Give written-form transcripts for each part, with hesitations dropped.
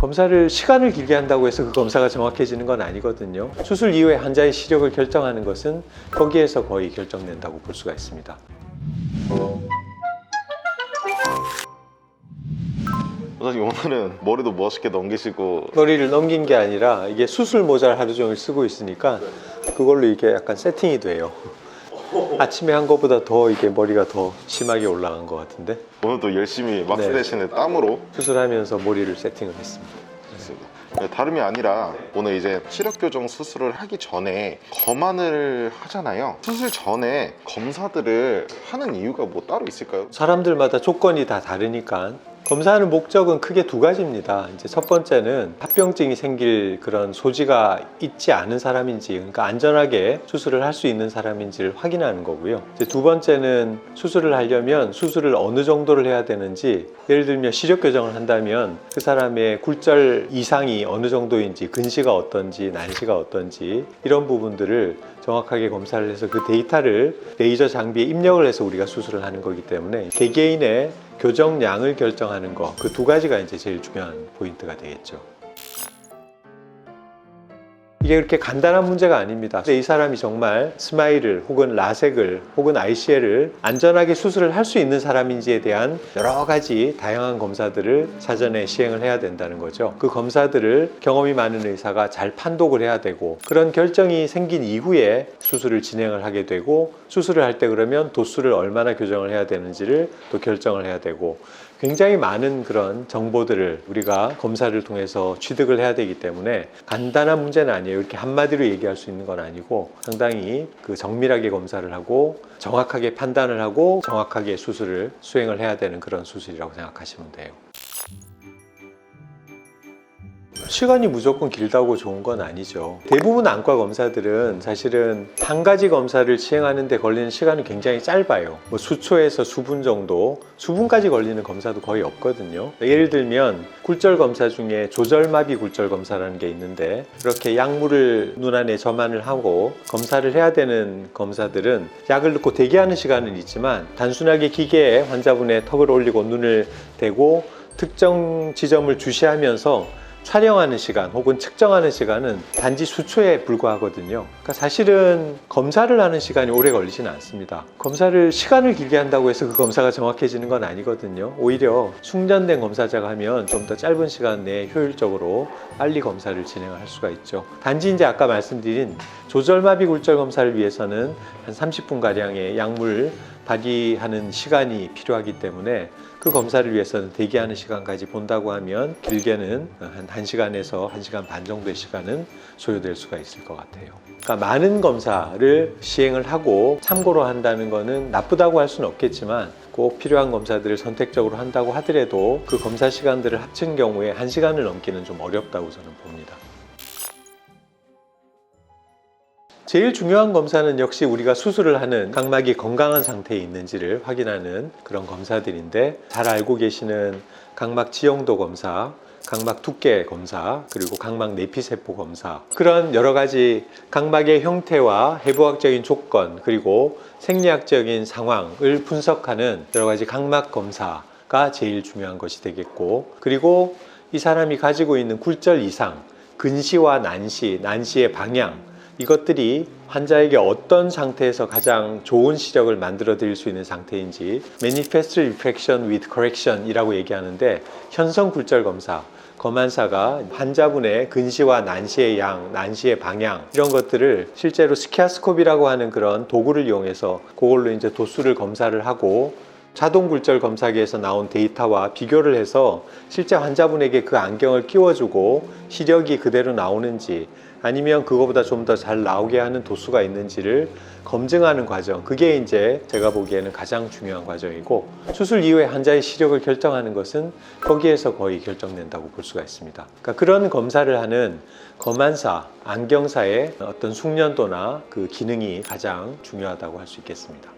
검사를 시간을 길게 한다고 해서 그 검사가 정확해지는 건 아니거든요. 수술 이후에 환자의 시력을 결정하는 것은 거기에서 거의 결정된다고 볼 수가 있습니다. 원장님 오늘은 머리도 멋있게 넘기시고 머리를 넘긴 게 아니라 이게 수술 모자를 하루 종일 쓰고 있으니까 그걸로 이게 약간 세팅이 돼요. 아침에 한 것보다 더 이게 머리가 더 심하게 올라간 것 같은데 오늘도 열심히 막스 네. 대신에 땀으로 수술하면서 머리를 세팅을 했습니다. 했습니다. 다름이 아니라 오늘 이제 시력 교정 수술을 하기 전에 검안을 하잖아요. 수술 전에 검사들을 하는 이유가 뭐 따로 있을까요? 사람들마다 조건이 다 다르니까 검사하는 목적은 크게 두 가지입니다. 이제 첫 번째는 합병증이 생길 그런 소지가 있지 않은 사람인지, 그러니까 안전하게 수술을 할 수 있는 사람인지를 확인하는 거고요. 이제 두 번째는 수술을 하려면 수술을 어느 정도를 해야 되는지, 예를 들면 시력 교정을 한다면 그 사람의 굴절 이상이 어느 정도인지, 근시가 어떤지, 난시가 어떤지 이런 부분들을 정확하게 검사를 해서 그 데이터를 레이저 장비에 입력을 해서 우리가 수술을 하는 거기 때문에 개개인의 교정량을 결정하는 거, 그 두 가지가 이제 제일 중요한 포인트가 되겠죠. 이게 그렇게 간단한 문제가 아닙니다. 이 사람이 정말 스마일을 혹은 라섹을 혹은 ICL을 안전하게 수술을 할 수 있는 사람인지에 대한 여러 가지 다양한 검사들을 사전에 시행을 해야 된다는 거죠. 그 검사들을 경험이 많은 의사가 잘 판독을 해야 되고, 그런 결정이 생긴 이후에 수술을 진행을 하게 되고, 수술을 할 때 그러면 도수를 얼마나 교정을 해야 되는지를 또 결정을 해야 되고, 굉장히 많은 그런 정보들을 우리가 검사를 통해서 취득을 해야 되기 때문에 간단한 문제는 아니에요. 이렇게 한마디로 얘기할 수 있는 건 아니고 상당히 그 정밀하게 검사를 하고 정확하게 판단을 하고 정확하게 수술을 수행을 해야 되는 그런 수술이라고 생각하시면 돼요. 시간이 무조건 길다고 좋은 건 아니죠. 대부분 안과 검사들은 사실은 한 가지 검사를 시행하는 데 걸리는 시간은 굉장히 짧아요. 뭐 수초에서 수분 정도, 수분까지 걸리는 검사도 거의 없거든요. 예를 들면 굴절 검사 중에 조절마비 굴절 검사라는 게 있는데, 그렇게 약물을 눈 안에 점안을 하고 검사를 해야 되는 검사들은 약을 넣고 대기하는 시간은 있지만 단순하게 기계에 환자분의 턱을 올리고 눈을 대고 특정 지점을 주시하면서 촬영하는 시간 혹은 측정하는 시간은 단지 수초에 불과하거든요. 그러니까 사실은 검사를 하는 시간이 오래 걸리지는 않습니다. 검사를 시간을 길게 한다고 해서 그 검사가 정확해지는 건 아니거든요. 오히려 숙련된 검사자가 하면 좀 더 짧은 시간 내에 효율적으로 빨리 검사를 진행을 할 수가 있죠. 단지 이제 아까 말씀드린 조절마비 굴절 검사를 위해서는 한 30분가량의 약물 발휘하는 시간이 필요하기 때문에 그 검사를 위해서는 대기하는 시간까지 본다고 하면 길게는 한 1시간에서 1시간 반 정도의 시간은 소요될 수가 있을 것 같아요. 그러니까 많은 검사를 시행을 하고 참고로 한다는 거는 나쁘다고 할 수는 없겠지만 꼭 필요한 검사들을 선택적으로 한다고 하더라도 그 검사 시간들을 합친 경우에 1시간을 넘기는 좀 어렵다고 저는 봅니다. 제일 중요한 검사는 역시 우리가 수술을 하는 각막이 건강한 상태에 있는지를 확인하는 그런 검사들인데, 잘 알고 계시는 각막 지형도 검사, 각막 두께 검사, 그리고 각막 내피세포 검사, 그런 여러 가지 각막의 형태와 해부학적인 조건 그리고 생리학적인 상황을 분석하는 여러 가지 각막 검사가 제일 중요한 것이 되겠고, 그리고 이 사람이 가지고 있는 굴절 이상, 근시와 난시, 난시의 방향, 이것들이 환자에게 어떤 상태에서 가장 좋은 시력을 만들어 드릴 수 있는 상태인지, Manifest Refraction with Correction 이라고 얘기하는데, 현성 굴절 검사, 검안사가 환자분의 근시와 난시의 양, 난시의 방향 이런 것들을 실제로 스키아스코피라고 하는 그런 도구를 이용해서 그걸로 이제 도수를 검사를 하고 자동 굴절 검사기에서 나온 데이터와 비교를 해서 실제 환자분에게 그 안경을 끼워주고 시력이 그대로 나오는지 아니면 그거보다 좀 더 잘 나오게 하는 도수가 있는지를 검증하는 과정, 그게 이제 제가 보기에는 가장 중요한 과정이고, 수술 이후에 환자의 시력을 결정하는 것은 거기에서 거의 결정된다고 볼 수가 있습니다. 그러니까 그런 검사를 하는 검안사, 안경사의 어떤 숙련도나 그 기능이 가장 중요하다고 할 수 있겠습니다.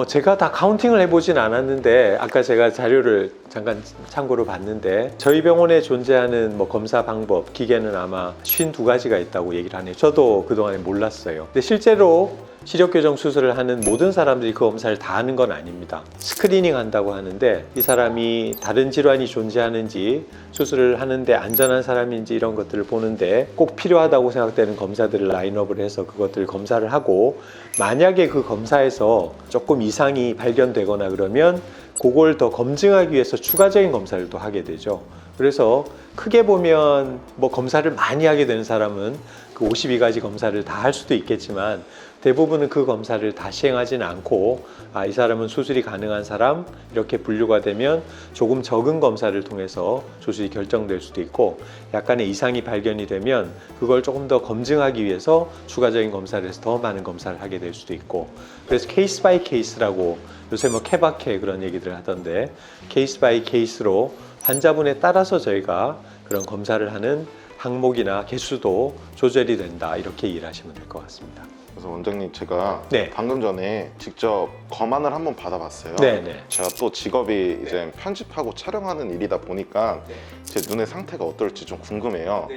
제가 다 카운팅을 해보진 않았는데 아까 제가 자료를 잠깐 참고로 봤는데 저희 병원에 존재하는 뭐 검사 방법, 기계는 아마 52가지가 있다고 얘기를 하네요. 저도 그동안에 몰랐어요. 근데 실제로 시력교정 수술을 하는 모든 사람들이 그 검사를 다 하는 건 아닙니다. 스크리닝 한다고 하는데 이 사람이 다른 질환이 존재하는지 수술을 하는데 안전한 사람인지 이런 것들을 보는데 꼭 필요하다고 생각되는 검사들을 라인업을 해서 그것들을 검사를 하고 만약에 그 검사에서 조금 이상이 발견되거나 그러면 그걸 더 검증하기 위해서 추가적인 검사를 또 하게 되죠. 그래서 크게 보면 뭐 검사를 많이 하게 되는 사람은 그 52가지 검사를 다 할 수도 있겠지만 대부분은 그 검사를 다 시행하지는 않고 이 사람은 수술이 가능한 사람 이렇게 분류가 되면 조금 적은 검사를 통해서 수술이 결정될 수도 있고 약간의 이상이 발견이 되면 그걸 조금 더 검증하기 위해서 추가적인 검사를 해서 더 많은 검사를 하게 될 수도 있고 그래서 케이스 바이 케이스라고 요새 뭐 케바케 그런 얘기들을 하던데 케이스 바이 케이스로 환자분에 따라서 저희가 그런 검사를 하는 항목이나 개수도 조절이 된다 이렇게 이해하시면 될 것 같습니다. 그래서 원장님 제가 네. 방금 전에 직접 검안을 한번 받아봤어요. 네네. 제가 또 직업이 이제 편집하고 촬영하는 일이다 보니까 제 눈의 상태가 어떨지 좀 궁금해요.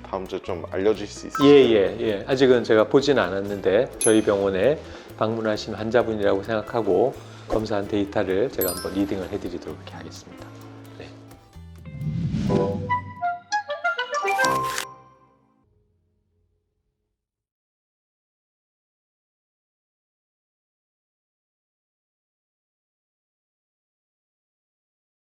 다음 주에 좀 알려주실 수 있으세요? 예. 아직은 제가 보진 않았는데 저희 병원에 방문하신 환자분이라고 생각하고 검사한 데이터를 제가 한번 리딩을 해드리도록 하겠습니다. 네.